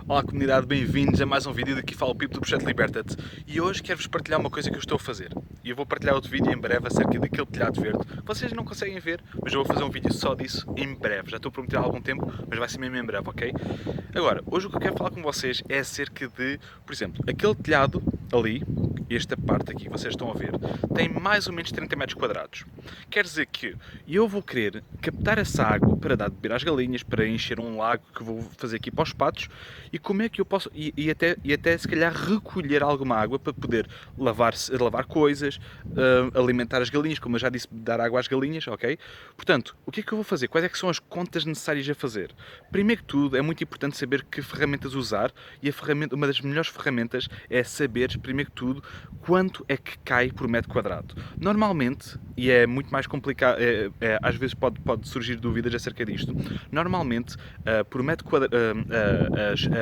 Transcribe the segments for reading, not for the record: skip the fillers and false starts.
Olá comunidade, bem-vindos a mais um vídeo daqui fala o Pipo do Projeto Liberta-te. E hoje quero-vos partilhar uma coisa que eu estou a fazer. E eu vou partilhar outro vídeo em breve acerca daquele telhado verde. Vocês não conseguem ver, mas eu vou fazer um vídeo só disso em breve. Já estou a prometer há algum tempo, mas vai ser mesmo em breve, ok? Agora, hoje o que eu quero falar com vocês é acerca de, por exemplo, aquele telhado ali, esta parte aqui que vocês estão a ver, tem mais ou menos 30 metros quadrados. Quer dizer que eu vou querer captar essa água para dar de beber às galinhas, para encher um lago que vou fazer aqui para os patos. E como é que eu posso, até se calhar recolher alguma água para poder lavar coisas, alimentar as galinhas, como eu já disse, dar água às galinhas, ok? Portanto, o que é que eu vou fazer? Quais é que são as contas necessárias a fazer? Primeiro que tudo, é muito importante saber que ferramentas usar e uma das melhores ferramentas é saber, primeiro que tudo, quanto é que cai por metro quadrado. Normalmente, e é muito mais complicado, às vezes pode surgir dúvidas acerca disto, normalmente, por metro quadrado,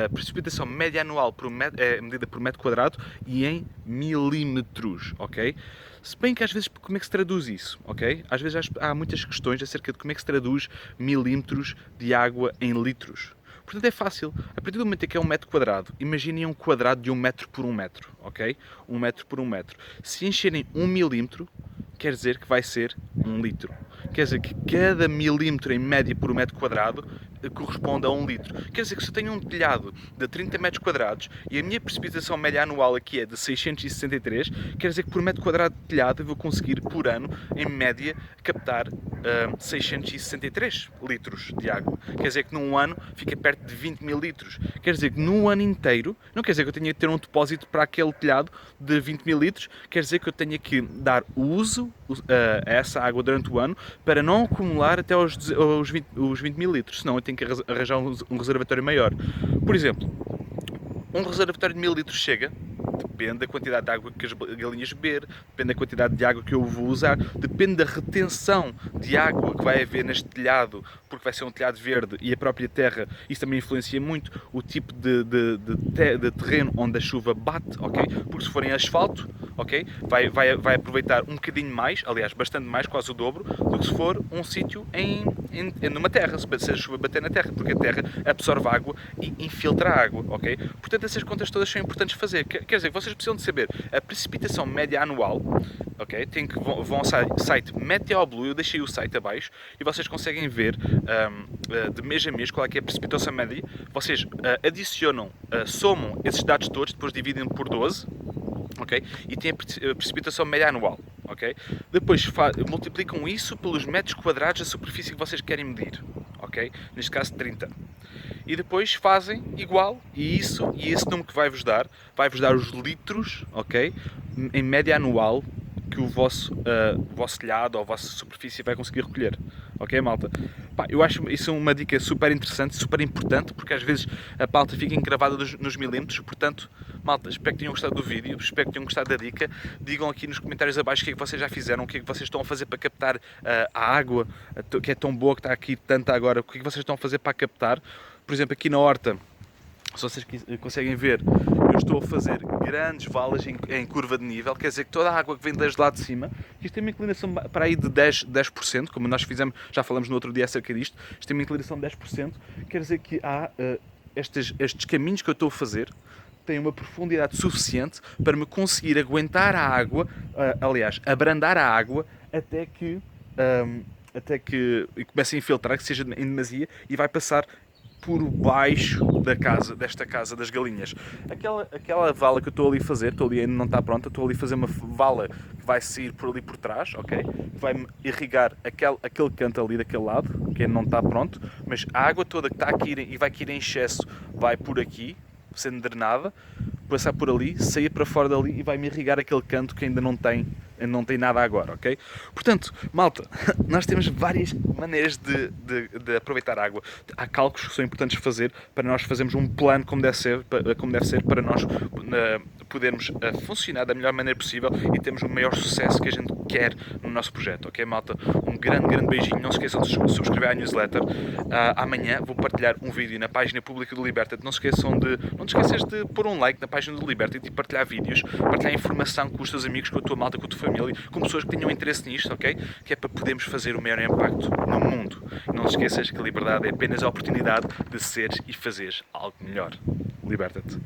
a precipitação média anual é medida por metro quadrado e em milímetros, ok? Se bem que às vezes como é que se traduz isso, ok? Às vezes há muitas questões acerca de como é que se traduz milímetros de água em litros. Portanto é fácil, a partir do momento em que é um metro quadrado, imaginem um quadrado de 1 metro por 1 metro, ok? 1 metro por 1 metro. Se encherem 1 milímetro, quer dizer que vai ser 1 litro. Quer dizer que cada milímetro em média por metro quadrado corresponde a 1 litro. Quer dizer que se eu tenho um telhado de 30 metros quadrados e a minha precipitação média anual aqui é de 663, quer dizer que por metro quadrado de telhado eu vou conseguir por ano, em média, captar 663 litros de água. Quer dizer que num ano fica perto de 20 mil litros. Quer dizer que num ano inteiro, não quer dizer que eu tenha que ter um depósito para aquele telhado de 20 mil litros, quer dizer que eu tenha que dar uso a essa água durante o ano para não acumular até os 20 mil litros, senão eu tenho que arranjar um reservatório maior. Por exemplo, um reservatório de 1000 litros chega? Depende da quantidade de água que as galinhas beber, depende da quantidade de água que eu vou usar, depende da retenção de água que vai haver neste telhado, porque vai ser um telhado verde e a própria terra, isso também influencia muito o tipo de terreno onde a chuva bate, ok? Porque se for em asfalto, ok? Vai aproveitar um bocadinho mais, aliás, bastante mais, quase o dobro, do que se for um sítio numa terra, se a chuva bater na terra, porque a terra absorve água e infiltra a água, ok? Portanto, essas contas todas são importantes de fazer. Quer dizer, vocês precisam de saber a precipitação média anual, ok? Vão ao site Meteoblue, eu deixei o site abaixo, e vocês conseguem ver de mês a mês qual é que é a precipitação média. Vocês adicionam, somam esses dados todos, depois dividem por 12, ok? E tem a precipitação média anual, ok? Depois multiplicam isso pelos metros quadrados da superfície que vocês querem medir, ok? Neste caso 30. E depois fazem igual, e esse número que vai-vos dar os litros, ok? Em média anual que o vosso telhado ou a vossa superfície vai conseguir recolher. Ok, malta? Pá, eu acho isso uma dica super interessante, super importante, porque às vezes a pauta fica encravada nos milímetros. Portanto, malta, espero que tenham gostado do vídeo, espero que tenham gostado da dica. Digam aqui nos comentários abaixo o que é que vocês já fizeram, o que é que vocês estão a fazer para captar a água, que é tão boa, que está aqui tanta agora, o que é que vocês estão a fazer para captar. Por exemplo, aqui na horta, se vocês conseguem ver, eu estou a fazer grandes valas em curva de nível, quer dizer que toda a água que vem desde lá de cima, isto tem uma inclinação para aí de 10%, como nós fizemos, já falamos no outro dia acerca disto, isto tem uma inclinação de 10%, quer dizer que há estes caminhos que eu estou a fazer, têm uma profundidade suficiente para me conseguir aguentar a água, aliás, abrandar a água até que comece a infiltrar, que seja em demasia, e vai passar por baixo desta casa das galinhas. Aquela vala que eu estou ali a fazer, ainda não está pronta, estou ali a fazer uma vala que vai sair por ali por trás, ok? Vai-me irrigar aquele canto ali daquele lado, que ainda não está pronto, mas a água toda que está aqui e vai cair em excesso vai por aqui, sendo drenada, passar por ali, sair para fora dali e vai-me irrigar aquele canto que ainda não tem nada agora, ok? Portanto, malta, nós temos várias maneiras de aproveitar a água. Há cálculos que são importantes fazer para nós fazermos um plano como deve ser para nós podermos funcionar da melhor maneira possível e termos o maior sucesso que a gente quer no nosso projeto, ok, malta? Um grande beijinho, não se esqueçam de subscrever à newsletter. Amanhã vou partilhar um vídeo na página pública do Liberta-te. Não te esqueças de pôr um like na página do Liberta-te e partilhar vídeos, partilhar informação com os teus amigos, com a tua malta, com a tua família. família, com pessoas que tenham interesse nisto, ok? Que é para podermos fazer o maior impacto no mundo. E não te esqueças que a liberdade é apenas a oportunidade de seres e fazeres algo melhor. Liberta-te.